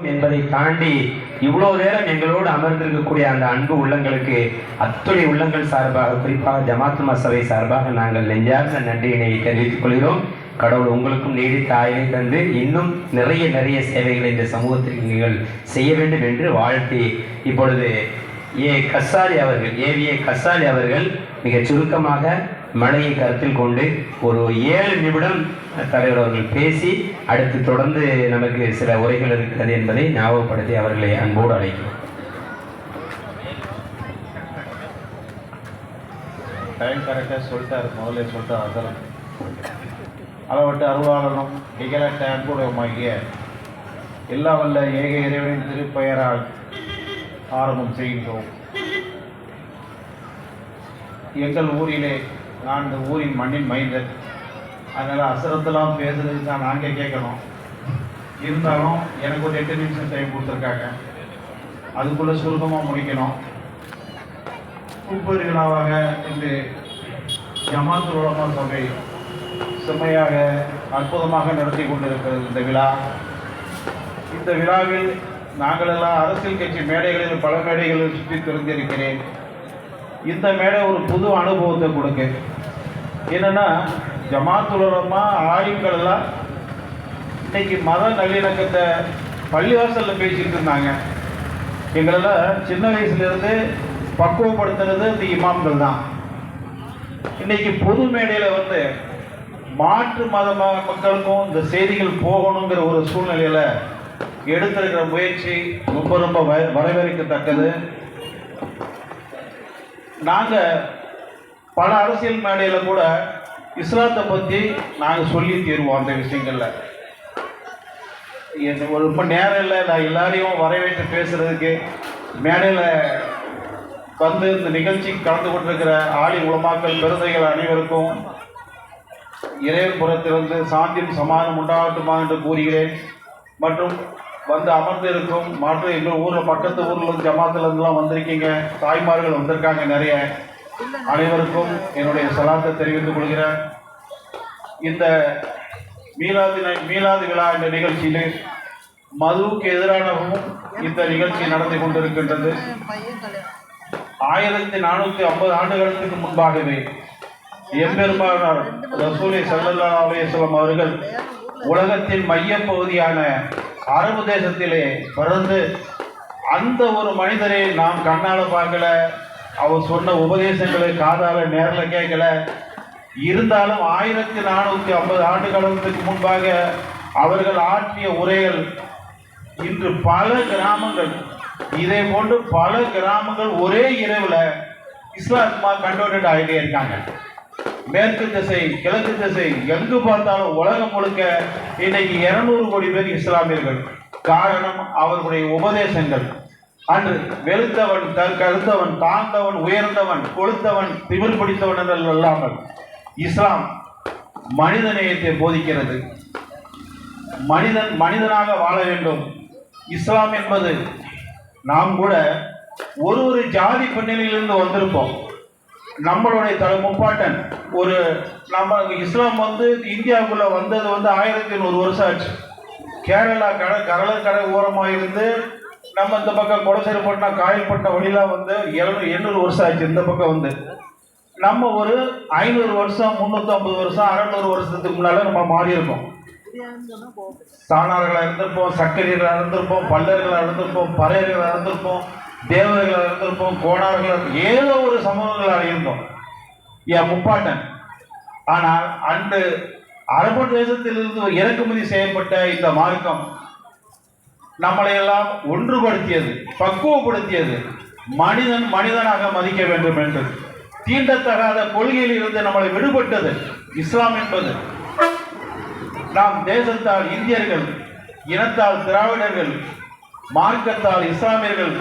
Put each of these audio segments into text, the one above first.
என்பதை தாண்டி இவ்வளவு நேரம் எங்களோடு அமர்ந்திருக்கக்கூடிய அந்த அன்பு உள்ளங்களுக்கு அத்துணை உள்ளங்கள் சார்பாக, குறிப்பாக ஜமாத் மசவை சார்பாக நாங்கள் நெஞ்சார்ந்த நன்றியினை தெரிவித்துக் கொள்கிறோம். கடவுள் உங்களுக்கும் நீடித்த ஆயுளை தந்து இன்னும் நிறைய சேவைகளை இந்த சமூகத்திற்கு நீங்கள் செய்ய வேண்டும் என்று வாழ்த்தி, இப்பொழுது ஏவிஏ கசாலி அவர்கள் மிக சுருக்கமாக மழையை கருத்தில் கொண்டு ஒரு 7 நிமிடம் தலைவர் அவர்கள் பேசி அடுத்து தொடர்ந்து நமக்கு சில உரைகள் இருக்கிறது என்பதை ஞாபகப்படுத்தி அவர்களை அன்போடு அழைக்கிறோம். டைம் கரெக்டாக சொல்லிட்டாரு, முதல்ல சொல்லிட்டார். அதெல்லாம் அளவட்டு அருளாளனும் நிகழட்ட அன்புடமாகிய எல்லா வல்ல ஏக இறைவனின் திருப்பெயரால் ஆரம்பம் செய்கின்றோம். எங்கள் ஊரிலே நான் இந்த ஊரின் மண்ணின் மைந்தன், அதனால் அசரத்தெல்லாம் பேசுறதுக்கு நான் நாங்கள் கேட்கணும். இருந்தாலும் எனக்கு ஒரு 8 நிமிஷம் டைம் கொடுத்துருக்காங்க, அதுக்குள்ளே சுருக்கமாக முடிக்கணும். முப்பது விழாவாக இன்று ஜமாத் உலமா சபை செம்மையாக அற்புதமாக நடத்தி கொண்டிருக்கிறது இந்த விழா. இந்த விழாவில் நாங்களெல்லாம் அரசியல் கட்சி மேடைகளில் பல மேடைகளில் சுற்றி திறந்திருக்கிறேன். இந்த மேடை ஒரு புது அனுபவத்தை கொடுக்கு. என்னென்னா ஜமாத் உலமா ஆய்வுகள் எல்லாம் இன்னைக்கு மத நல்லிணக்கத்தை பள்ளிவாசலில் பேசிக்கிட்டு இருந்தாங்க. எங்களெல்லாம் சின்ன வயசுலேருந்து பக்குவப்படுத்துறது இந்த இமாம்கள் தான். இன்னைக்கு பொது மேடையில் வந்து மாற்று மத மக்களுக்கும் இந்த செய்திகள் போகணுங்கிற ஒரு சூழ்நிலையில் எடுத்திருக்கிற முயற்சி ரொம்ப வரவேற்கத்தக்கது. நாங்கள் பல அரசியல் மேடையில் கூட இஸ்லாத்தை பற்றி நாங்கள் சொல்லி தீர்வோம். அந்த விஷயங்களில் ஒரு ரொம்ப நேரம் இல்லை, நான் எல்லாரையும் வரவேற்று பேசுகிறதுக்கு மேடையில் வந்து இந்த நிகழ்ச்சிக்கு கலந்து கொண்டிருக்கிற ஆலி உலமாக்கள் பெருந்தைகள் அனைவருக்கும் இறைவன் புறத்திலிருந்து சாந்தியும் சமாதானம் உண்டாகட்டுமா என்று கூறுகிறேன். மற்றும் வந்து அமர்ந்து இருக்கும் மற்றும் எங்கள் ஊரில் பக்கத்து ஊரில் ஜமாத்துலேருந்துலாம் வந்திருக்கீங்க, தாய்மார்கள் வந்திருக்காங்க நிறைய. அனைவருக்கும் என்னுடைய சலாத்தை தெரிவித்துக் கொள்கிறேன். இந்த மீலாது விழா என்ற நிகழ்ச்சியில் மதுவுக்கு எதிரானவும் இந்த நிகழ்ச்சி நடந்து கொண்டிருக்கின்றது. 1450 ஆண்டுகளுக்கு முன்பாகவே எம்பெருமானார் ரசூலை ஸல்லல்லாஹு அலைஹி வஸல்லம் அவர்கள் உலகத்தின் மையப்பகுதியான அரபு தேசத்திலே பிறந்து அந்த ஒரு மனிதரை நாம் கண்ணால் பார்க்கல, அவர் சொன்ன உபதேசங்களை காதால நேரில் கேட்கல. இருந்தாலும் 1450 ஆண்டுகளுக்கு முன்பாக அவர்கள் ஆற்றிய உரைகள் இன்று பல கிராமங்கள், இதே போன்று பல கிராமங்கள் ஒரே இரவில் இஸ்லாத்மா கண்டோனட் ஆகிட்டே இருக்காங்க. மேற்கு திசை கிழக்கு திசை எங்கு பார்த்தாலும் உலகம் முழுக்க இன்னைக்கு 200 கோடி பேர் இஸ்லாமியர்கள். காரணம் அவர்களுடைய உபதேசங்கள். அன்று வெளுத்தவன் கருத்தவன், தாழ்ந்தவன் உயர்ந்தவன், கொளுத்தவன் திமிர் பிடித்தவன் என்று அல்லாமல் இஸ்லாம் மனித நேயத்தை போதிக்கிறது. மனிதனாக வாழ வேண்டும். இஸ்லாம் என்பது நாம் கூட ஒரு ஜாதி பின்னணியிலிருந்து வந்திருப்போம். நம்மளுடைய முப்பாட்டன் ஒரு நம்ம இஸ்லாம் வந்து இந்தியாவுக்குள்ள வந்தது 1100 வருஷம் ஆச்சு. கேரளா கடற்கரை ஓரமாக இருந்து நம்ம இந்த பக்கம் கொடசேரிப்பட்டினம் காயல்பட்டினம் வழியெல்லாம் வந்து 800 வருஷம் ஆச்சு. இந்த பக்கம் வந்து நம்ம ஒரு 500 வருஷம் 350 வருஷம் 600 வருஷத்துக்கு முன்னால நம்ம மாறி இருக்கோம். சாணார்களாக இருந்திருப்போம், சக்கரியர்களாக இருந்திருப்போம், பல்லர்களாக இருந்திருப்போம், பறையர்களாக இருந்திருப்போம், தேவர்களாக இருந்திருப்போம், கோணார்களாக, ஏதோ ஒரு சமூகங்களாக இருந்தோம் என் முப்பாட்டன். ஆனால் அன்று அரபு தேசத்திலிருந்து இறக்குமதி செய்யப்பட்ட இந்த மார்க்கம் நம்மளையெல்லாம் ஒன்றுபடுத்தியது, பக்குவப்படுத்தியது. மனிதன் மனிதனாக மதிக்க வேண்டும் என்று தீண்டத்தகாத கொள்கையில் இருந்து நம்மளை விடுபட்டது இஸ்லாம் என்பது. நாம் தேசத்தால் இந்தியர்கள், இனத்தால் திராவிடர்கள், மார்க்கத்தால் இஸ்லாமியர்கள்,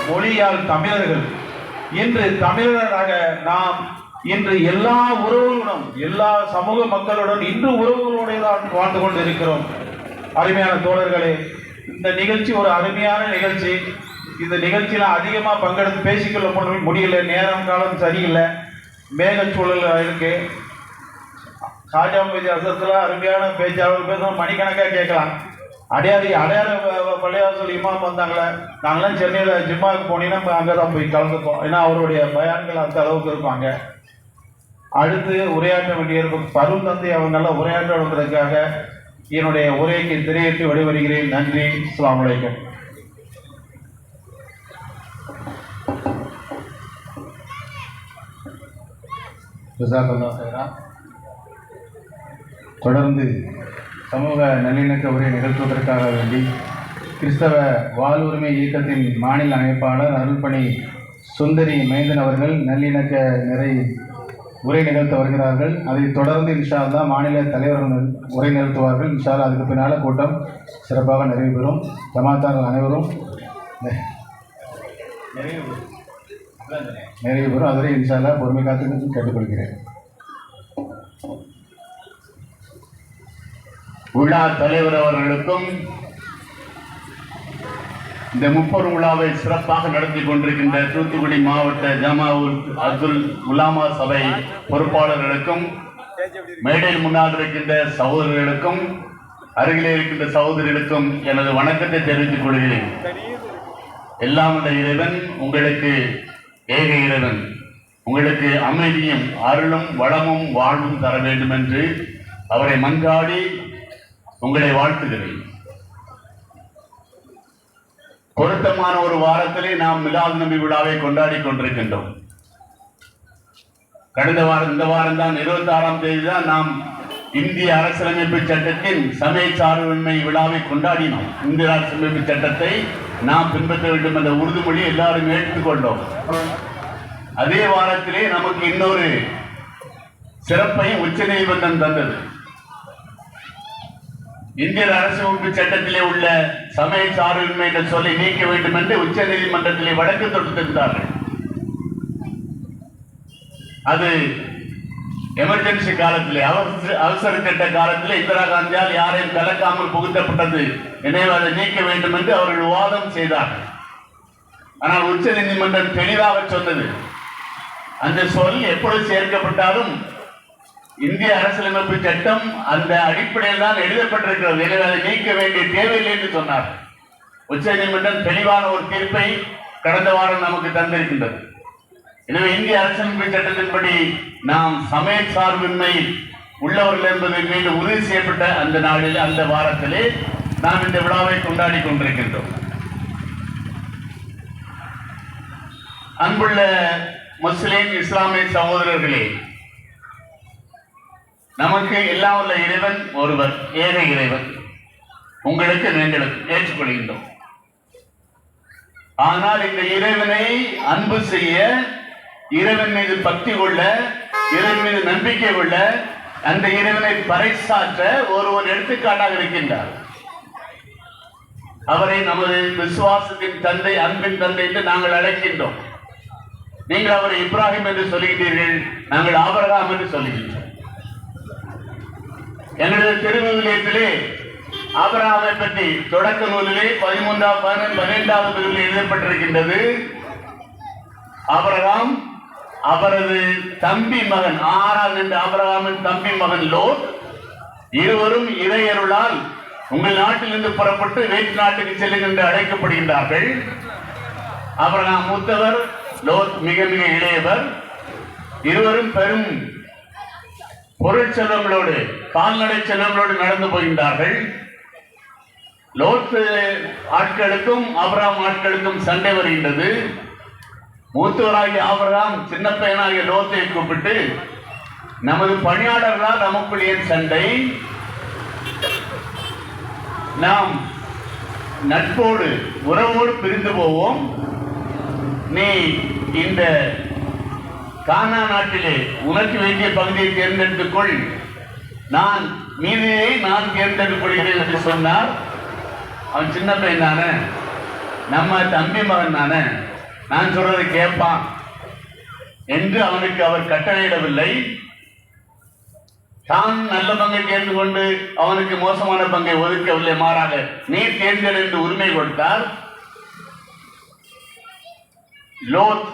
மொழியால் தமிழர்கள். இன்று தமிழராக நாம் இன்று எல்லா உறவுகளுடன், எல்லா சமூக மக்களுடன் இன்று உறவுகளுடைய தான் வாழ்ந்து கொண்டு இருக்கிறோம். அருமையான தோழர்களே, இந்த நிகழ்ச்சி ஒரு அருமையான நிகழ்ச்சி. இந்த நிகழ்ச்சியில் அதிகமாக பங்கெடுத்து பேசிக்கொள்ள முடியல, நேரம் காலம் சரியில்லை, மேகச்சூழல் இருக்கு. காஜா மீதி அசத்தில் அருமையான பேச்சாளர் பேசணும், மணிக்கணக்காக கேட்கலாம். அடையாறு பள்ளிவாசல் இமாம் வந்தாங்களே, நாங்களாம் சென்னையில் ஜிம்மாவுக்கு போனீங்கன்னா அங்கே தான் போய் கலந்துப்போம். ஏன்னா அவருடைய பயான்கள் அந்த அளவுக்கு இருப்பாங்க. அடுத்து உரையாற்ற வேண்டியிருக்கும் பருவம் தந்தை அவங்களாம் உரையாற்ற வந்ததுக்காக என்னுடைய உரைக்கு திரையிட்டு விடைபெறுகிறேன். நன்றி. அஸ்ஸலாமு அலைக்கும். தொடர்ந்து சமூக நல்லிணக்க உரை நிகழ்த்துவதற்காக வேண்டி கிறிஸ்தவ வாழ்வுரிமை இயக்கத்தின் மாநில அமைப்பாளர் அருள்பணி சுந்தரி மைந்தன் அவர்கள் நல்லிணக்க நிறை உரை நிகழ்த்த வருகிறார்கள். அதைத் தொடர்ந்து இன்ஷா அல்லாஹ் மாநில தலைவர்கள் உரை நிகழ்த்துவார்கள். இன்ஷா அல்லாஹ் அதுக்கு பின்னால் கூட்டம் சிறப்பாக நிறைவு பெறும். ஜமாத்தார்கள் அனைவரும் நிறைவு பெறும். அதுவரை இன்ஷா அல்லாஹ் பொறுமை காத்து கேட்டுக்கொள்கிறேன். விழா தலைவர் அவர்களுக்கும் இந்த முப்பெரு விழாவை சிறப்பாக நடத்தி கொண்டிருக்கின்ற தூத்துக்குடி மாவட்ட ஜமாவுல் அப்துல் உலாமா சபை பொறுப்பாளர்களுக்கும், மேடையில் முன்னால் இருக்கின்ற சகோதரர்களுக்கும், அருகிலே இருக்கின்ற சகோதரிகளுக்கும் எனது வணக்கத்தை தெரிவித்துக் கொள்கிறேன். எல்லாம் உள்ள இறைவன் உங்களுக்கு ஏக இறைவன் உங்களுக்கு அமைதியும் அருளும் வளமும் வாழ்வும் தர வேண்டும் என்று அவரை மன்றாடி உங்களை வாழ்த்துகிறேன். பொருத்தமான ஒரு வாரத்திலே நாம் மிலாது நபி விழாவை கொண்டாடி கொண்டிருக்கின்றோம். கடந்த வாரம், இந்த வாரம் தான் 26ஆம் தேதி தான் நாம் இந்திய அரசியலமைப்பு சட்டத்தின் சமய சார்பின்மை விழாவை கொண்டாடினோம். இந்திய அரசியலமைப்பு சட்டத்தை நாம் பின்பற்ற வேண்டும் என்ற உறுதிமொழி எல்லாரும் எடுத்துக்கொண்டோம். அதே வாரத்திலே நமக்கு இன்னொரு சிறப்பையும் உச்ச நீதிமன்றம் தந்தது. இந்திய அரசியலமைப்பு சட்டத்திலே உள்ள சமய சார்பின்மை என்ற சொல்லை நீக்க வேண்டும் என்று உச்ச நீதிமன்றத்திலே வழக்கு தொடுத்திருந்தார்கள். அது எமர்ஜென்சி காலத்திலே, அவசர சட்ட காலத்திலே இந்திரா காந்தியால் யாரையும் கலக்காமல் புகுத்தப்பட்டது. எனவே அதை நீக்க வேண்டும் என்று அவர்கள் வாதம் செய்தார்கள். ஆனால் உச்ச நீதிமன்றம் தெளிவாக சொன்னது, அந்த சொல் எப்பொழுது சேர்க்கப்பட்டாலும் இந்திய அரசியலமைப்பு சட்டம் அந்த அடிப்படையில் தான் எழுதப்பட்டிருக்கிறது. எனவே அதை நீக்க வேண்டிய தேவையில்லை என்று சொன்னார். உச்ச நீதிமன்றம் தெளிவான ஒரு தீர்ப்பை கடந்த வாரம் நமக்கு தந்திருக்கின்றது. எனவே இந்திய அரசியலமைப்பு சட்டத்தின்படி நாம் சமய சார்பின்மை உள்ளவர்கள் என்பது மீண்டும் உறுதி செய்யப்பட்ட அந்த நாளில், அந்த வாரத்திலே நாம் இந்த விழாவை கொண்டாடி கொண்டிருக்கின்றோம். அன்புள்ள முஸ்லிம் இஸ்லாமிய சகோதரர்களே, நமக்கு எல்லாம் உள்ள இறைவன் ஒருவர், ஏக இறைவன். உங்களுக்கு நீங்களுக்கு ஏற்றுக்கொள்கின்றோம். ஆனால் இந்த இறைவனை அன்பு செய்ய, இறைவன் மீது பக்தி கொள்ள, இறைவன் மீது நம்பிக்கை கொள்ள, அந்த இறைவனை பறைசாற்ற ஒருவர் எடுத்துக்காட்டாக இருக்கின்றார். அவரை நமது விசுவாசத்தின் தந்தை, அன்பின் தந்தை என்று நாங்கள் அழைக்கின்றோம். நீங்கள் அவரை இப்ராஹிம் என்று சொல்லுகிறீர்கள், நாங்கள் ஆபிரகாம் என்று சொல்லுகின்றோம். எங்களுடைய திருவிவிலியத்திலே ஆபிரகாமை பற்றி தொடக்க நூலிலே 12வது பிரிவில் எழுதப்பட்டிருக்கின்றது. ஆபிரகாம், அவரது தம்பி மகன் ஆரான் என்ற ஆபிரகாமின் தம்பி மகன் லோத் இருவரும் இறையருளால் உங்கள் நாட்டிலிருந்து புறப்பட்டு வேற்று நாட்டுக்கு செல்லுகின்ற அழைக்கப்படுகின்றார்கள். ஆபிரகாம் மூத்தவர், லோத் மிக மிக இளையவர். இருவரும் பெரும் பொருள் செல்வங்களோடு, கால்நடை செல்வங்களோடு நடந்து போகின்றார்கள். லோத்து ஆட்களுக்கும் ஆபிரகாம் ஆட்களுக்கும் சண்டை வருகின்றது. மூத்தவராகிய ஆபிரகாம் சின்ன பையனாகிய லோத்தை கூப்பிட்டு, நமது பணியாளர்களால் நமக்குள் ஏன் சண்டை? நாம் நட்போடு உறவோடு பிரிந்து போவோம். நீ இந்த கானா நாட்டிலே உனக்கு வேண்டிய பகுதியை தேர்ந்தெடுத்துக்கொள், நான் மீதியை நான் தேர்ந்தெடுத்துக் கொள்கிறேன் என்று சொன்னார். அவன் சின்ன பையன் தானே, நம்ம தம்பி மகன் தானே, நான் சொல்றதை கேட்பான் என்று அவனுக்கு அவர் கட்டளையிடவில்லை. தான் நல்ல பங்கை தேர்ந்து கொண்டு அவனுக்கு மோசமான பங்கை ஒதுக்கவில்லை. மாறாக நீ தேர்ந்தெடு என்று உரிமை கொடுத்தார். லோத்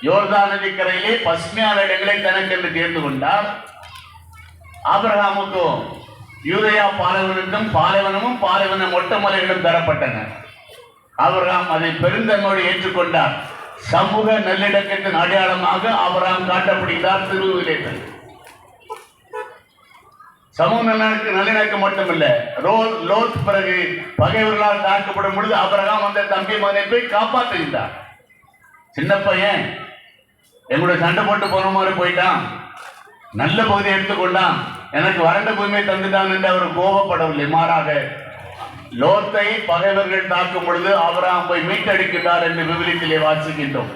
யோர்தான் நதிக்கரையிலே பசுமையான இடங்களை தனக்கென்று தேர்ந்து கொண்டார். ஆபிரகாமுக்கும் யூதயா பாலைவனத்தும் பாலைவன மொட்டை மலைகளும் தரப்பட்டன. ஆபிரகாம் அதை பெருந்தன்மையோடு ஏற்றுக்கொண்டார். சமூக நல்லிணக்கத்தின் அடையாளமாக ஆபிரகாம் காட்டப்படுகிறார் திருவிலே. சமூக நல்லிணக்கம் மட்டுமல்ல, லோத் பிறகு பகைவர்களால் தாக்கப்படும் பொழுது ஆபிரகாம் அந்த தம்பி மகனை போய் காப்பாற்றுகின்றார். சின்ன பையன் எங்களுடைய சண்டை போட்டு போன மாதிரி போயிட்டான், நல்ல பகுதியை எடுத்துக்கொண்டான், எனக்கு வறண்ட பூமியை தந்துட்டான் என்று அவர் கோபப்படவில்லை. மாறாக லோத்தை பகைவர்கள் தாக்கும் பொழுது ஆபிரகாம் போய் மீட்டெடுக்கிறார் என்று விவிலியத்திலே வாசிக்கின்றோம்.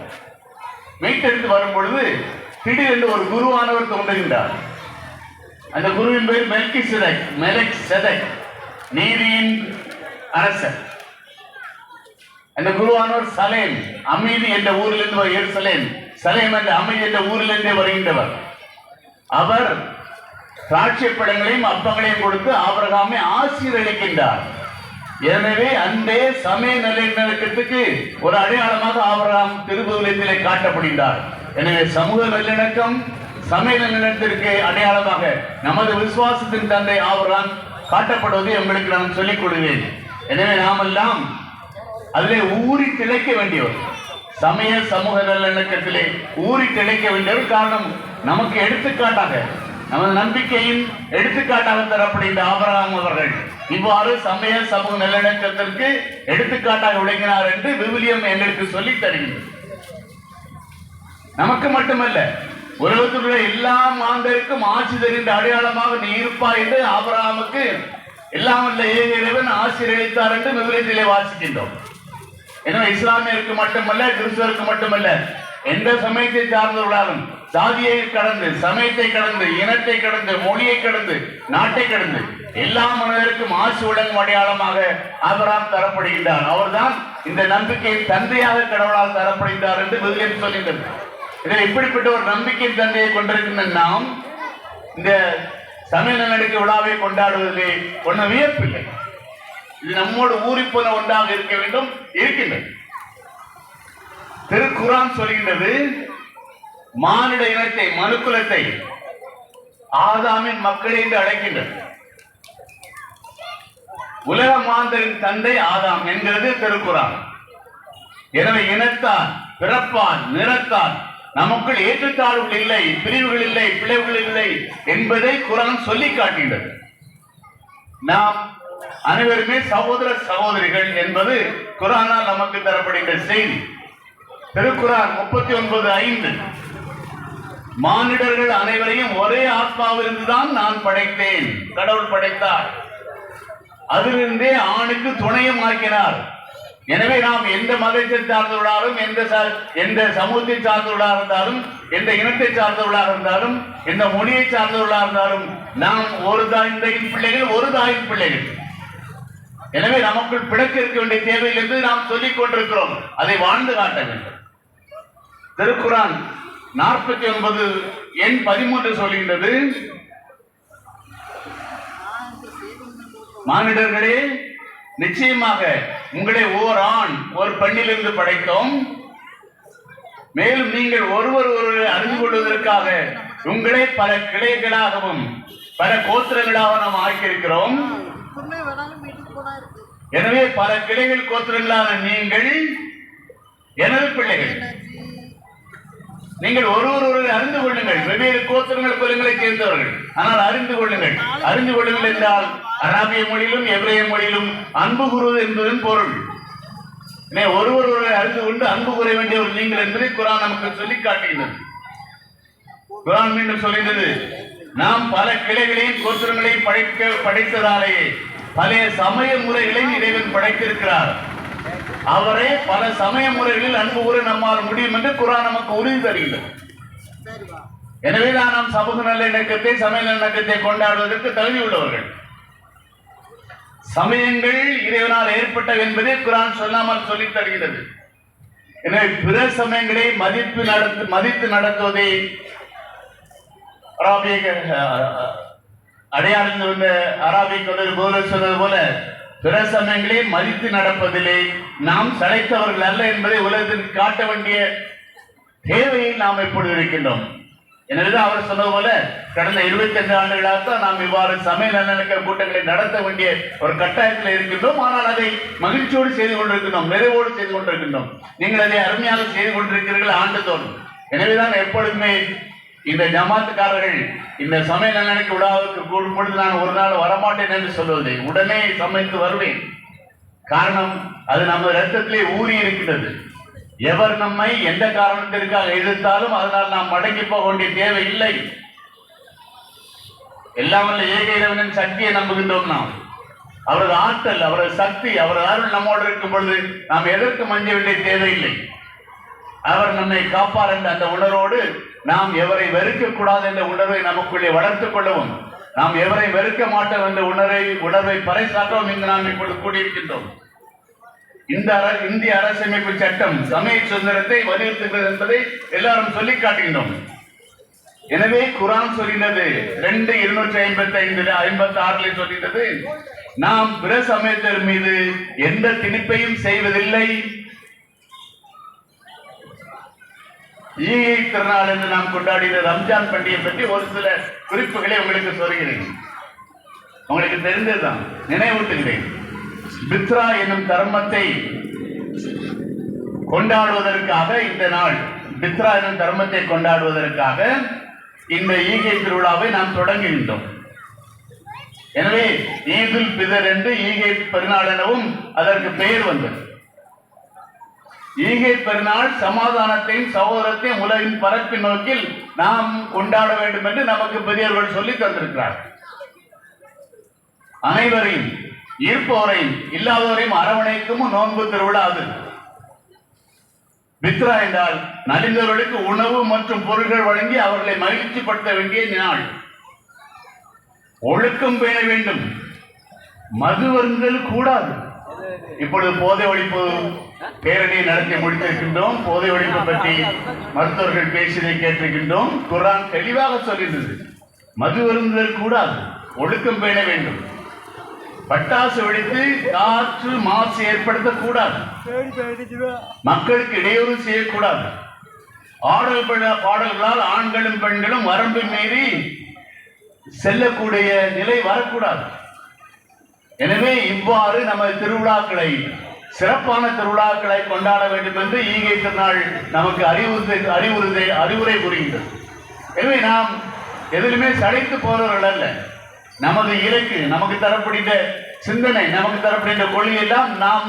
மீட்டெடுத்து வரும் பொழுது திடீரென்று ஒரு குருவானவர் தோன்றுகின்றார். அந்த குருவின் பேர் மெல்கிசேதேக், நீதியின் அரசர். அந்த குருவானவர் சலேம், அமைதி என்ற ஊரிலிருந்து எருசலேம், சலேம் என்ற அமைதி என்ற ஊரிலிருந்தே வருகின்றவர். அவர் திராட்சை பழங்களையும் அப்பங்களையும் கொடுத்து ஆபிரகாமை ஆசீர்வதிக்கின்றார். எனவே அன்றே சமய நல்லிணக்கத்துக்கு ஒரு அடையாளமாக ஆபிரகாம் திருவிவிலியத்திலே காட்டப்படுகிறார். எனவே சமூக நல்லிணக்கம் சமய நல்லிணக்கத்திற்கு அடையாளமாக நமது விசுவாசத்தின் தந்தை ஆபிரகாம் காட்டப்படுவதை உங்களுக்கு நான் சொல்லிக் கொடுக்கிறேன். எனவே நாமெல்லாம் அதிலே ஊறி திளைக்க வேண்டியவர், சமய சமூக நல்லிணக்கத்திலே ஊறி திளைக்க வேண்டியவர். காரணம், நமக்கு எடுத்துக்காட்டாக, நமது நம்பிக்கையின் எடுத்துக்காட்டாக தரப்படுகின்ற ஆபிரகாம் அவர்கள் இவ்வாறு சமய சமூக நல்லிணக்கத்திற்கு எடுத்துக்காட்டாக விளங்கினார் என்று விவிலியம் எங்களுக்கு சொல்லித் தருகின்றது. நமக்கு மட்டுமல்ல, உலகத்தில் உள்ள எல்லா மாந்தருக்கும் ஆட்சி தருகின்ற அடையாளமாக நீ இருப்பாய் என்று ஆபிரகாமுக்கு எல்லாம் வல்ல ஏக இறைவன் ஆசீர்வதித்தார் என்று விவிலியத்திலே வாசிக்கின்றோம். எனவே இஸ்லாமியருக்கு மட்டுமல்ல, கிறிஸ்தவருக்கு மட்டுமல்ல, எந்த சமயத்தை சார்ந்தவர்களாலும் சாதியை கடந்து, சமயத்தை கடந்து, இனத்தை கடந்து, மொழியை கடந்து, நாட்டை கடந்து எல்லா மனிதருக்கும் ஆட்சி வழங்கும் அடையாளமாக ஆபிரகாம் தரப்படுகின்றார். அவர்தான் இந்த நம்பிக்கையின் தந்தையாக கடவுளால் தரப்படுகின்றார் என்று விவிலியம் சொல்கின்றது. இதில் இப்படிப்பட்ட ஒரு நம்பிக்கையின் தந்தையை கொண்டிருக்கின்ற நாம் இந்த சமய நல்லிணக்க விழாவை கொண்டாடுவதிலே ஒன்றும் வியப்பில்லை. இது நம்மோடு ஊறிப்போன ஒன்றாக இருக்க வேண்டும், இருக்கின்றது. திருக்குரான் சொல்கின்றது, மானிட இனத்தை, மனுக்குலத்தை ஆதாமின் மக்கள் என்று அழைக்கின்றது. உலக மாந்தரின் தந்தை ஆதாம் என்கிறது திருக்குரான். எனவே இனத்தால், பிறப்பால், நிறத்தால் நமக்குள் ஏற்றத்தாழ்வுகள் இல்லை, பிரிவுகள் இல்லை, பிளவுகள் இல்லை என்பதை குரான் சொல்லி காட்டுகின்றது. நாம் அனைவருமே சகோதர சகோதரிகள் என்பது குரானால் நமக்கு தரப்படுகின்ற செய்தி. திருக்குரான் 39:5, மானிடர்கள் அனைவரையும் ஒரே ஆத்மாவிலிருந்துதான் நான் படைத்தேன், கடவுள் படைத்தார், அதிலிருந்தே ஆணுக்கு துணையும் ஆக்கினார். எனவே நாம் எந்த மதத்தை சார்ந்தவர்களாலும், எந்த சமூகத்தை சார்ந்தவர்களாக இருந்தாலும், எந்த இனத்தை சார்ந்தவர்களாக இருந்தாலும், எந்த மொழியை சார்ந்தவர்களாக இருந்தாலும் நாம் ஒரு தாயின் பிள்ளைகள், ஒரு தாயின் பிள்ளைகள். எனவே நமக்குள் பிணக்கு இருக்க வேண்டிய தேவையில் என்று நாம் சொல்லிக் கொண்டிருக்கிறோம். அதை வாழ்ந்து காட்ட வேண்டும். திருக்குரான் 49:13 சொல்கின்றது, மானிடர்களே, நிச்சயமாக உங்களை ஓர் ஆண் ஒரு பெண்ணிலிருந்து படைத்தோம், மேலும் நீங்கள் ஒருவர் ஒருவரை அறிந்து கொள்வதற்காக உங்களை பல கிளைகளாகவும் பல கோத்திரங்களாக நாம் ஆக்கியிருக்கிறோம். எனவே பல கிளைகள் கோத்திரங்களான நீங்கள் எனது பிள்ளைகள். நீங்கள் ஒருவர் அறிந்து கொள்ளுங்கள். வெவ்வேறு கோத்திரங்கள் குலங்களை சேர்ந்தவர்கள், ஆனால் அறிந்து கொள்ளுங்கள். அறிந்து கொள்ளுங்கள் என்றால் அராபிய மொழியிலும் எபிரேய மொழியிலும் அன்பு கூறுவது என்பதன் பொருள். ஒருவர் அறிந்து கொண்டு அன்பு கூற வேண்டியவர் நீங்கள் என்பதை குரான் நமக்கு சொல்லி காட்டுகிறது. குரான் மீண்டும் சொல்கிறது, நாம் பல கிளைகளையும் கோத்திரங்களையும் படைத்ததாலேயே பல சமய முறைகளையும் இறைவன் படைத்திருக்கிறார். அவரே பல சமய முறைகளில் அன்பு கூற நம்மால் முடியும் என்று குரான் நமக்கு உறுதி தருகிறது. எனவேதான் நாம் சமூக நல்லிணக்கத்தை, சமய நல்லிணக்கத்தை கொண்டாடுவதற்கு தகுதி உள்ளவர்கள். சமயங்கள் இறைவனால் ஏற்பட்டது என்பதை குரான் சொல்லாமல் சொல்லித் தருகிறது. எனவே பிற சமயங்களை மதித்து நடத்துவதை அடையாளம் வந்த அராபிக் சொன்னது போல பிற சமயங்களை மதித்து நடப்பதிலே நாம் சளைத்தவர்கள் அல்ல என்பதை உலகத்திற்கு காட்ட வேண்டிய தேவையில் நாம் எப்பொழுது இருக்கின்றோம். எனவேதான் அவர் சொன்னது போல கடந்த 25 ஆண்டுகளாக தான் நாம் இவ்வாறு சமய நல்லிணக்க கூட்டங்களை நடத்த வேண்டிய ஒரு கட்டாயத்தில் இருக்கின்றோம். ஆனால் அதை மகிழ்ச்சியோடு செய்து கொண்டிருக்கின்றோம், நிறைவோடு செய்து கொண்டிருக்கின்றோம். நீங்கள் அதை அருமையாக செய்து கொண்டிருக்கிறீர்கள் ஆண்டுதோறும். எனவேதான் எப்பொழுதுமே இந்த ஜமாத்துக்காரர்கள் இந்த சமய நல்லிணக்க விழாவுக்கு கூடும் பொழுது நான் ஒரு நாள் வரமாட்டேன் என்று சொல்வதில்லை, உடனே சமைத்து வருவேன். காரணம், அது நம்ம ரத்தத்திலே ஊறி இருக்கிறது. எவர் நம்மை எந்த காரணத்திற்காக எதிர்த்தாலும் அதனால் நாம் மடங்கி போக வேண்டிய தேவை இல்லை. எல்லாம் வல்ல ஏக இறைவனின் சக்தியை நம்புகின்றோம். நாம் அவரது ஆற்றல், அவரது சக்தி, அவரது அருள் நம்மோடு இருக்கும் பொழுது நாம் எதற்கு மஞ்ச வேண்டிய தேவையில்லை. அவர் நம்மை காப்பார் என்ற அந்த உணர்வோடு நாம் எவரை வெறுக்க கூடாது என்ற உணர்வை நமக்குள்ளே வளர்த்துக் கொள்ளவும், நாம் எவரை வெறுக்க மாட்டோம் என்ற உணர்வை பறைசாற்றவும் இங்கு நாம் இப்பொழுது கூடியிருக்கின்றோம். இந்த இந்திய அரசியலமைப்பு சட்டம் சமய சுதந்திரத்தை வலியுறுத்துகிறது என்பதை எல்லாரும் சொல்லி காட்டுகின்றோம். எனவே குர்ஆன் சொல்கின்றது 2:255-56 சொல்கின்றது, நாம் பிற சமயத்தினர் மீது எந்த திணிப்பையும் செய்வதில்லை. ஈகை திருநாள் என்று நாம் கொண்டாடிய ரம்ஜான் பண்டிகை பற்றி ஒரு சில குறிப்புகளை உங்களுக்கு சொல்கிறேன். உங்களுக்கு தெரிந்ததுதான், நினைவூட்டுகிறேன். பித்ரா என்னும் தர்மத்தை கொண்டாடுவதற்காக இந்த நாள், பித்ரா என்னும் தர்மத்தை கொண்டாடுவதற்காக இந்த ஈகை திருவிழாவை நாம் தொடங்குகின்றோம். எனவே ஈதுல் பிதர் என்று ஈகை பெருநாள் எனவும் அதற்கு பெயர் வந்தது. ஈகை பெருநாள் சமாதானத்தையும் சகோதரத்தையும் உலகின் பரப்பின் நோக்கில் நாம் கொண்டாட வேண்டும் என்று நமக்கு பெரியவர்கள் சொல்லி தந்திருக்கிறார். அனைவரையும், இருப்பவரையும் இல்லாதவரையும் அரவணைக்கும் நோன்பு திருவிழா அது. பித்ரா என்றால் நலிந்தவர்களுக்கு உணவு மற்றும் பொருட்கள் வழங்கி அவர்களை மகிழ்ச்சிப்படுத்த வேண்டிய நாள். ஒழுக்கம் பேண வேண்டும், மது வருந்தல் கூடாது. இப்பொழுது போதை ஒழிப்பு பேரணியை நடத்தி முடித்திருக்கின்றோம். போதை ஒழிப்பு பற்றி மருத்துவர்கள் பேசியதை கேட்டிருக்கின்றோம். குர்ஆன் தெளிவாக சொல்கின்றது, மது வருந்தல் கூடாது, ஒழுக்கம் பேண வேண்டும். பட்டாசு வெடித்து காற்று மாசு ஏற்படுத்தக்கூடாது, மக்களுக்கு இடையூறு செய்யக்கூடாது. பாடல்களால் ஆண்களும் பெண்களும் வரம்பு மீறி செல்லக்கூடிய நிலை வரக்கூடாது. எனவே இவ்வாறு நமது திருவிழாக்களை, சிறப்பான திருவிழாக்களை கொண்டாட வேண்டும் என்று ஈகை திருநாள் நமக்கு அறிவுரை புரிகின்றது. எனவே நாம் எதிலுமே சளைத்து போறவர்கள் அல்ல. நமது இலக்கு, நமக்கு தரப்படுகின்ற சிந்தனை, நமக்கு தரப்படுகின்ற கொள்கை எல்லாம் நாம்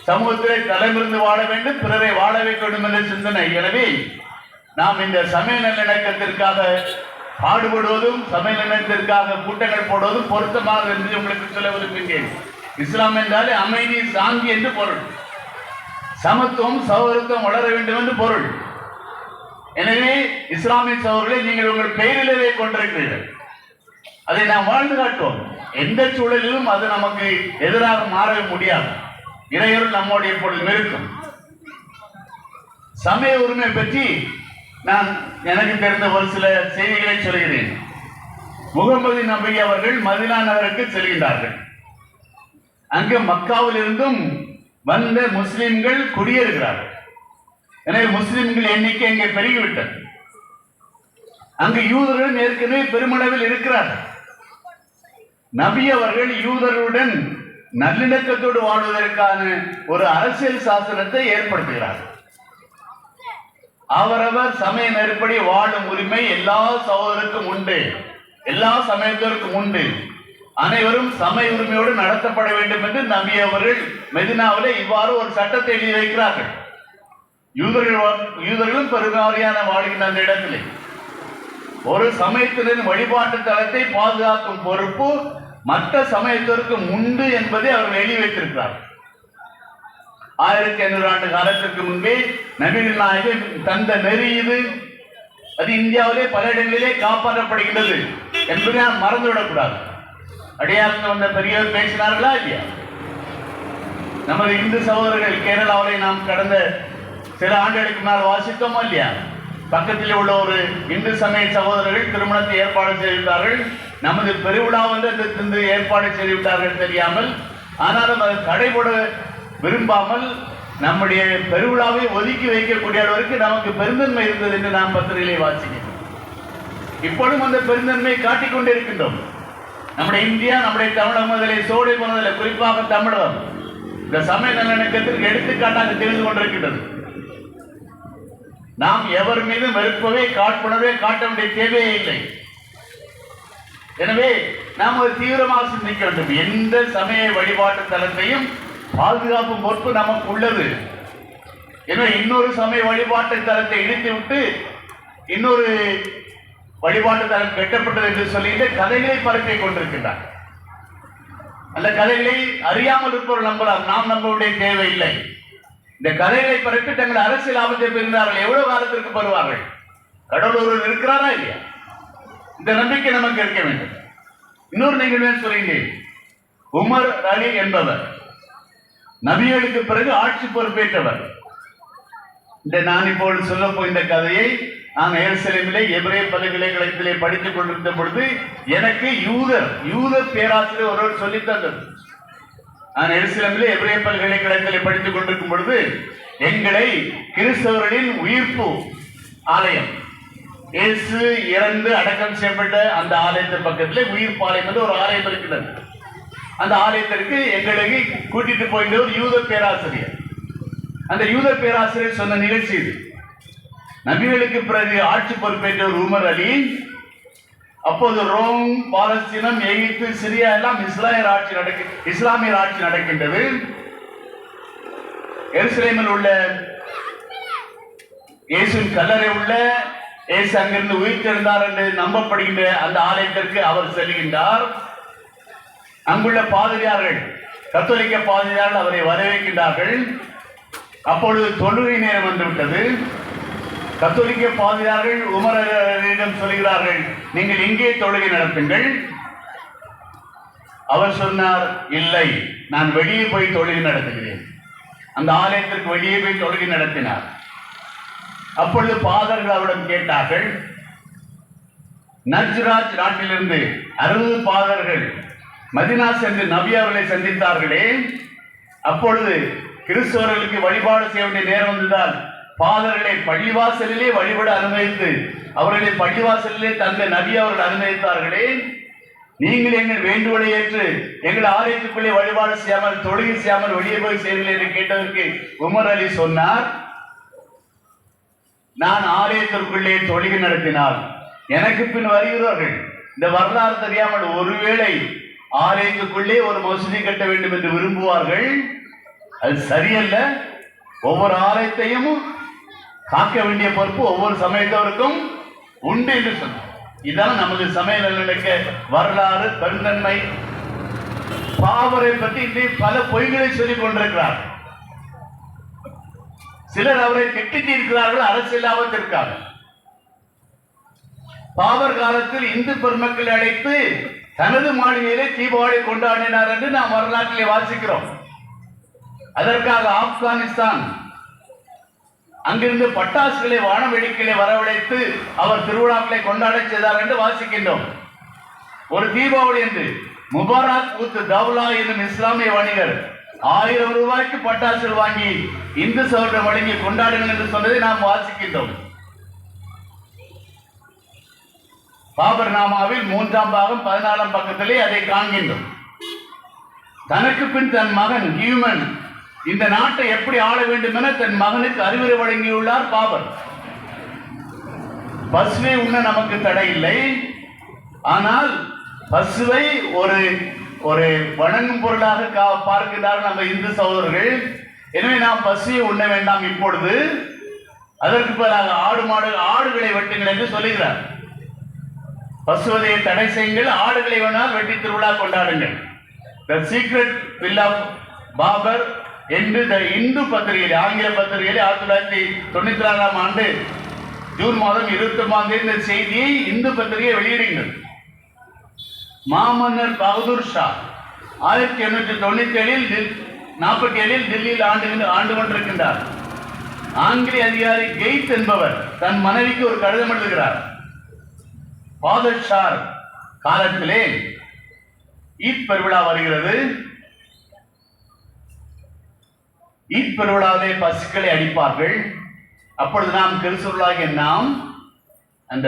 சமூகத்திலே தலைமிருந்து வாழ வேண்டும், பிறரை வாழ வைக்க வேண்டும் என்ற சிந்தனை. எனவே நாம் இந்த சமய நல்லிணக்கத்திற்காக பாடுபடுவதும், சமய நல்லிணக்கத்திற்காக கூட்டங்கள் போடுவதும் பொருத்தமானது என்று உங்களுக்கு சொல்ல விரும்புகிறேன். இஸ்லாம் என்றாலே அமைதி, சாந்தி என்று பொருள். சமத்துவம், சகோதரத்துவம் வளர வேண்டும் என்று பொருள். எனவே இஸ்லாமிய சகோதரர்களை நீங்கள் உங்கள் பெயரிலே கொண்டிருக்கிறீர்கள், அதை நாம் வாழ்ந்து காட்டுவோம். எந்த சூழலிலும் அது நமக்கு எதிராக மாறவே முடியாது. இறையருள் நம்மோடு எப்பொழுதும் இருக்கும். சமய உரிமை பற்றி நான் எனக்கு தெரிந்த ஒரு சில செய்திகளை சொல்கிறேன். முகமது நபி அவர்கள் மதீனா நகருக்கு செல்கின்றார்கள். அங்கு மக்காவில் இருந்தும் வந்த முஸ்லிம்கள் குடியேறுகிறார்கள். எனவே முஸ்லிம்கள் எண்ணிக்கை அங்கே பெருகிவிட்டது. அங்கு யூதர்கள் ஏற்கனவே பெருமளவில் இருக்கிறார்கள். நபி அவர்கள் யூதர்களுடன் நல்லிணக்கத்தோடு வாழ்வதற்கான ஒரு அரசியல் சாசனத்தை ஏற்படுத்துகிறார். அவரவர் சமய நெருப்படி வாழும் உரிமை எல்லா சகோதரருக்கும் உண்டு, எல்லா சமயத்திற்கும் உண்டு. அனைவரும் சமய உரிமையோடு நடத்தப்பட வேண்டும் என்று நபி அவர்கள் மெதினாவிலே இவ்வாறு ஒரு சட்டத்தை எழுதி வைக்கிறார்கள். யூதர்களும் பெருவாரியான வாழ்கின்ற அந்த இடத்திலே ஒரு சமயத்தினரின் வழிபாட்டு தளத்தை பாதுகாக்கும் பொறுப்பு மற்ற சமயத்திற்கு உண்டு என்பதை அவர்கள் எழுதி வைத்திருக்கிறார்கள். 1500 ஆண்டு காலத்திற்கு முன்பே நபிகள் நாயகம் தந்த நெறி இது. அது இந்தியாவிலே பல இடங்களிலே காப்பாற்றப்படுகின்றது என்பதை நாம் மறந்துவிடக்கூடாது. அடையாளத்தில் வந்த பெரியவர் பேசினார்களா இல்லையா? நமது இந்து சகோதரர்கள் கேரளாவிலே நாம் கடந்த சில ஆண்டுகளுக்கு மேல் வாசித்தோமா இல்லையா? பக்கத்தில் உள்ள ஒரு இந்து சமய சகோதரர்கள் திருமணத்தை ஏற்பாடு செய்திருந்தார்கள். நமது பெருவிழா வந்து ஏற்பாடு செய்துவிட்டார்கள் தெரியாமல், ஆனாலும் அதை தடைபட விரும்பாமல் நம்முடைய பெருவிழாவை ஒதுக்கி வைக்கக்கூடிய அளவிற்கு நமக்கு பெருந்தன்மை இருந்தது என்று நாம் பத்திரிகையை வாசிக்கிறோம். இப்பொழுதும் அந்த பெருந்தன்மையை காட்டிக் கொண்டிருக்கின்றோம். நம்முடைய இந்தியா, நம்முடைய தமிழகம் முதலே சோழை போனதில் குறிப்பாக தமிழகம் இந்த சமய நல்லிணக்கத்திற்கு எடுத்துக்காட்டாக தெரிந்து கொண்டிருக்கின்றது. நாம் எவர் மீதும் வெறுப்பவே காட்புணர்வே காட்ட வேண்டிய தேவையே இல்லை. எனவே நாம் ஒரு தீவிரமாக சிந்திக்க வேண்டும். எந்த சமய வழிபாட்டு தலத்தையும் பாதுகாப்பும் பொறுப்பு நமக்கு உள்ளது. எனவே இன்னொரு சமய வழிபாட்டு தலத்தை இடித்துவிட்டு இன்னொரு வழிபாட்டு தலம் கட்டப்பட்டது என்று சொல்லிட்டு கதைகளை பரப்பிக் கொண்டிருக்கின்றார். அந்த கதைகளை அறியாமல் இருப்பவர் நம்பலாம், நாம் நம்பவுடைய தேவையில்லை. இந்த கதைகளை பரப்பி தங்கள் அரசியல் லாபத்தை பெறுகிறார்கள். எவ்வளவு காலத்திற்கு பெறுவார்கள்? கடவுள் ஒருவர் இருக்கிறாரா இல்லையா? இந்த நம்பிக்கை நமக்கு இருக்க வேண்டும். இன்னொரு நிகழ்வு சொல்கிறேன். உமர் அலி என்பவர் நபிகளுக்கு பிறகு ஆட்சி பொறுப்பேற்றவர். நான் இப்போது சொல்ல போகின்ற கதையை நான் எருசலேமிலே எபிரேய பல்கலைக்கழகத்திலே படித்துக் கொண்டிருந்த பொழுது எனக்கு யூத பேராசிரியர் ஒருவர் சொல்லித் தந்தது. நான் எருசலேமிலே எபிரேய பல்கலைக்கழகத்திலே படித்துக் கொண்டிருக்கும் பொழுது எங்களை கிறிஸ்தவர்களின் உயிர்ப்பு ஆலயம், இயேசு இறந்து அடக்கம் செய்யப்பட்ட அந்த ஆலயத்தின் பக்கத்திலே உயிர்ப்பு ஆலயம் என்று ஒரு ஆலயம் இருக்கிறது. அந்த ஆலயத்திற்கு எங்களுக்கு கூட்டிட்டு போகின்ற ஒரு யூத பேராசிரியர். அந்த யூத பேராசிரியர் சொன்ன நிகழ்ச்சி இது. நபிகளுக்கு பிறகு ஆட்சி பொறுப்பேற்ற உமர் அலி, அப்போது ரோம், பாலஸ்தீனம், எகிப்து, சிரியா எல்லாம் இஸ்லாமியர் ஆட்சி நடக்கின்றது. எருசலேமில் உள்ள இயேசுவின் கல்லறை உள்ள இயேசு அங்கிருந்து உயிர்த்தெழுந்தார் என்று நம்பப்படுகின்ற அந்த ஆலயத்திற்கு அவர் செல்கின்றார். அங்குள்ள பாதிரியார்கள், கத்தோலிக்க பாதிரியார்கள் அவரை வரவேற்கின்றார்கள். அப்பொழுது தொழுகை நேரம் வந்துவிட்டது. கத்தோலிக்க பாதிரியார்கள் உமரிடம் சொல்கிறார்கள், நீங்கள் இங்கே தொழுகை நடத்துங்கள். அவர் சொன்னார், இல்லை, நான் வெளியே போய் தொழுகை நடத்துகிறேன். அந்த ஆலயத்திற்கு வெளியே போய் தொழுகை நடத்தினார். அப்பொழுது பாதர்கள் அவரிடம் கேட்டார்கள், நஜ்ராத் நாட்டிலிருந்து 60 பாதர்கள் மதினா சென்று நபி அவர்களை சந்தித்தார்களே, அப்பொழுது கிறிஸ்தவர்களுக்கு வழிபாடு செய்ய வேண்டிய நேரம் வந்ததால் பாதர்களை பள்ளிவாசலிலே வழிபட அனுமதித்து அவர்களை பள்ளிவாசலிலே தந்த நபி அவர்கள் அனுமதித்தார்களே, நீங்கள் எங்கள் வேண்டுகோளை ஏற்று எங்கள் ஆலயத்துக்குள்ளே வழிபாடு செய்யாமல் தொழுகை செய்யாமல் வெளியே போய் செய்வீர்கள் என்று கேட்டதற்கு உமர் அலி சொன்னார், நான் ஆலயத்திற்குள்ளே தொழுகை நடத்தினால் எனக்கு பின் வருகிறவர்கள் இந்த வரலாறு தெரியாமல் ஒருவேளை ஆலயத்துக்குள்ளே ஒரு மசூதி கட்ட வேண்டும் என்று விரும்புவார்கள். அது சரியல்ல. ஒவ்வொரு ஆலயத்தையும் காக்க வேண்டிய பொறுப்பு ஒவ்வொரு சமயத்தவருக்கும் உண்டு என்று சொன்னார். இதான் நமது சமய நல்லிணக்க வரலாறு, பெருந்தன்மை. பாவரை பற்றி இன்று பல பொய்களை சொல்லிக் கொண்டிருக்கிறார். சிலர் அவரை திட்டித்து இருக்கிறார்கள் அரசியல் லாபத்திற்காக. பாவர் காலத்தில் இந்து பெருமக்களை அழைத்து தனது மாளிகையிலே தீபாவளி கொண்டாடினார் என்று நாம் வரலாற்றிலே வாசிக்கிறோம். அதற்காக ஆப்கானிஸ்தான் அங்கிருந்து பட்டாசுகளை வானவெடிக்கைகளை வரவழைத்து அவர் திருவிழாக்களை கொண்டாட செய்தார் என்று வாசிக்கின்றோம். ஒரு தீபாவளி என்று முபாரக் உத் தௌலா என்னும் இஸ்லாமிய வணிகர் 1000 ரூபாய்க்கு பட்டாசுகள் வாங்கி இந்து சகோதரர் வழங்கி கொண்டாடுங்கள் என்று சொன்னதை நாம் வாசிக்கின்றோம். பாபர் நாமாவில் 3ஆம் பாகம் 14ஆம் பக்கத்திலே அதை காண்கின்றோம். தனக்கு பின் தன் மகன் ஹியூமன் இந்த நாட்டை எப்படி ஆள வேண்டும் என தன் மகனுக்கு அறிவுரை வழங்கியுள்ளார் பாபர். பசுவை உண்ண நமக்கு தடை இல்லை, ஆனால் பசுவை ஒரு வணங்கும் பொருளாக பார்க்கிறார்கள் நம்ம இந்து சகோதரர்கள். எனவே நாம் பசுவை உண்ண வேண்டாம், இப்பொழுது அதற்கு பதிலாக ஆடுகளை வெட்டுங்கள் என்று சொல்லுகிறார். பசுவதையை தடை செய்யுங்கள், ஆடுகளை வேணால் வெட்டி திருவிழா கொண்டாடுங்கள். The secret will of Babur என்று இந்து பத்திரிகை, ஆங்கில பத்திரிகையில் 1994ஆம் ஆண்டு ஜூன் மாதம் 29ஆம் தேதி இந்த செய்தியை இந்து பத்திரிகை வெளியிடுகிறது. மாமன்னர் பகதூர் ஷா 1847 தில்லியில் ஆண்டு கொண்டிருக்கின்றார். ஆங்கில அதிகாரி கெய்த் என்பவர் தன் மனைவிக்கு ஒரு கடிதம் எழுதுகிறார். பாதர் ஷா காலத்திலே ஈத் பெருவிழா வருகிறது. ஈத் பெருவிழாவிலே பசுக்களை அடிப்பார்கள். அப்பொழுது நாம் கிறிஸ்தவர்களாகிய நாம் அந்த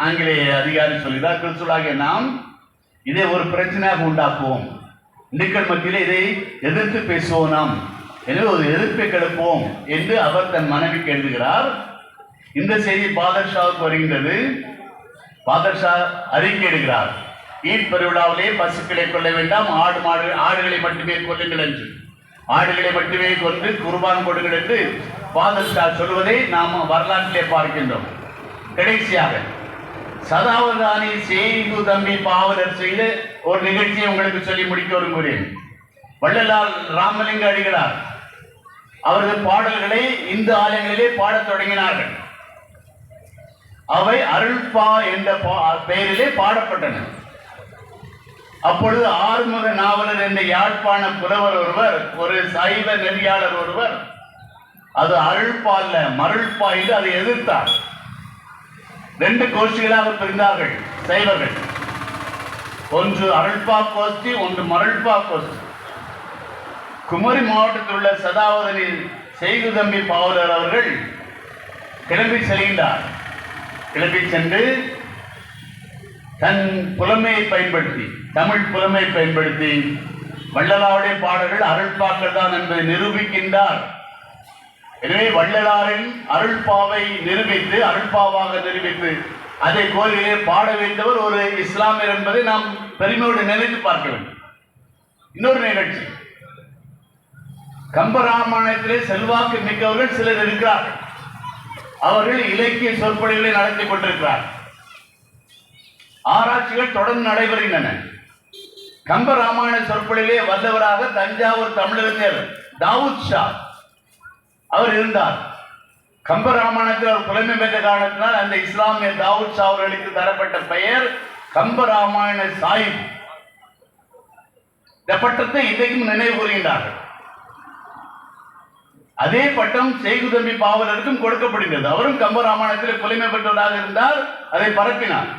ஆங்கிலேய அதிகாரி சொல்கிறார், கிறிஸ்துவர்களாகிய நாம் இதை ஒரு பிரச்சனையாக உண்டாக்குவோம், இந்துக்கள் மத்தியில் இதை எதிர்த்து பேசுவோம் நாம், எனவே ஒரு எதிர்ப்பை கிளப்புவோம் என்று அவர் தன் மனைவிக்கு எழுதுகிறார். இந்த செய்தி பாதர்ஷாவுக்கு வருகின்றது. பாதர்ஷா அறிக்கை எடுக்கிறார், ஈட் பெருவிழாவிலே பசுக்களை கொள்ள வேண்டாம், ஆடுகளை மட்டுமே கொல்லுங்கள் என்று, ஆடுகளை மட்டுமே கொண்டு குர்பான் கொடுங்கள் என்று பாதர்ஷா சொல்வதை நாம் வரலாற்றிலே பார்க்கின்றோம். கடைசியாக சதாவதானி செய்கு தம்பி பாவலர் செய்த ஒரு நிகழ்ச்சியை உங்களுக்கு சொல்லி முடிக்க விரும்புகிறேன். வள்ளலார் ராமலிங்க அடிகளார் அவரது பாடல்களை இந்து ஆலயங்களிலே பாடத் தொடங்கினார்கள். அவை அருள்பா என்ற பெயரிலே பாடப்பட்டன. அப்பொழுது ஆறுமுக நாவலர் என்ற யாழ்ப்பாண புலவர் ஒருவர், ஒரு சைவ நெறியாளர் ஒருவர், அது அருள்பா அல்ல மருள்பா என்று அதை எதிர்த்தார். 2 கோஷ்டிகளாக பிரிந்தார்கள் சைவர்கள். ஒன்று அருள்பா கோஷ்டி, ஒன்று மருள்பா கோஷ்டி. குமரி மாவட்டத்தில் உள்ள சதாவதனி செய்குதம்பி பாவலர் அவர்கள் கிளம்பி செல்கின்றார். கிளம்பி சென்று தன் புலமையை பயன்படுத்தி, தமிழ் புலமையை பயன்படுத்தி வள்ளலாருடைய பாடல்கள் அருள்பாக்கள் தான் என்பதை நிரூபிக்கின்றார். எனவே வள்ளலாரின் அருள்பாவை நிரூபித்து, அருள்பாவாக நிரூபித்து அதை கோயிலே பாட வேண்டவர் ஒரு இஸ்லாமியர் என்பதை நாம் பெருமையோடு நினைத்து பார்க்க வேண்டும். இன்னொரு நிகழ்ச்சி, கம்பராமாயணத்திலே செல்வாக்கு மிக்கவர்கள் சிலர் இருக்கிறார்கள். அவர்கள் இலக்கிய சொற்பொழிவுகளை நடத்தி கொண்டிருக்கிறார். ஆராய்ச்சிகள் தொடர்ந்து நடைபெறுகின்றன. கம்பராமாயண சொற்பொழிலே வல்லவராக தஞ்சாவூர் தமிழறிஞர் தாவூத் ஷா அவர் இருந்தார். கம்பராமாயணத்தில் அவர் புலமை பெற்ற காரணத்தினால் அந்த இஸ்லாமிய தாவூத் ஷா அவர்களுக்கு தரப்பட்ட பெயர் கம்பராமாயண சாஹிப். இந்த பட்டத்தை இன்றைக்கும் நினைவு கூறுகின்றார்கள். அதே பட்டம் செய்குதம்பி பாவலருக்கும் கொடுக்கப்படுகிறது. அவரும் கம்பராமாயணத்தில் புலமை பெற்றவராக இருந்தால் அதை பரப்பினார்.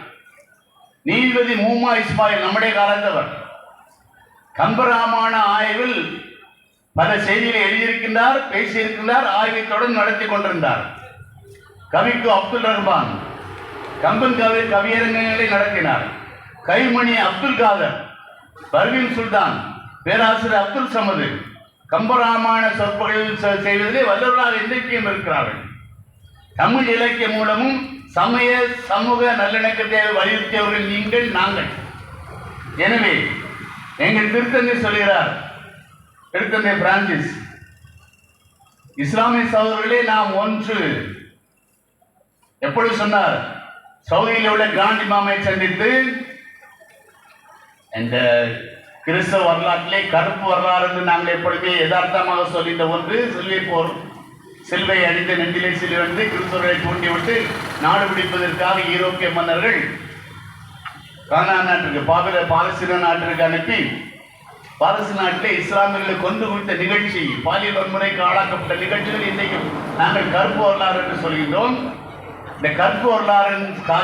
நீதிபதி மூமா இஸ்மாயில் நம்முடைய காலத்தவர் கம்பராமாயண ஆய்வில் பல செய்திகளை எழுதியிருக்கின்றார், பேசியிருக்கின்றார், ஆய்வை தொடர்ந்து நடத்தி கொண்டிருந்தார். கவிக்கு அப்துல் ரஹ்மான் கம்பன் கவியரங்கங்களை நடத்தினார். கைமணி அப்துல் காதர், பர்வீன் சுல்தான், பேராசிரியர் அப்துல் சமது கம்பராமாயண சொற்பொழிவு செய்வதிலே வல்லவர்களாக இன்றைக்கும் இருக்கிறார்கள். தமிழ் இலக்கியம் மூலமும் சமய சமூக நல்லிணக்கத்தை வலியுறுத்தியவர்கள் நீங்கள், நாங்கள். எனவே எங்கள் திருத்தந்தை சொல்கிறார், திருத்தந்தை பிரான்சிஸ், இஸ்லாமிய சகோதரர்களே நாம் ஒன்று. எப்பொழுது சொன்னார்? சவுதியில் உள்ள காந்தி மாமை சந்தித்து, இந்த கிறிஸ்தவ வரலாற்றிலே கருப்பு வரலாறு என்று நாங்கள் எப்பொழுதே யதார்த்தமாக சொல்லிட்ட ஒன்று, சிலுவை போர், சிலுவை அடித்து நெஞ்சிலே சிலுவை கிறிஸ்தவர்களை தூண்டிவிட்டு நாடு பிடிப்பதற்காக ஈரோப்பிய மன்னர்கள் கானான் நாட்டிற்கு, பாலஸ்தீன நாட்டிற்கு அனுப்பி பாலஸ்தீன நாட்டிலே இஸ்லாமியர்களை கொண்டு குவித்த நிகழ்ச்சி, பாலியல் வன்முறைக்கு ஆளாக்கப்பட்ட நிகழ்ச்சிகள் இன்றைக்கும் நாங்கள் கருப்பு வரலாறு என்று சொல்கின்றோம். இந்த கருப்பு வரலாறின் கால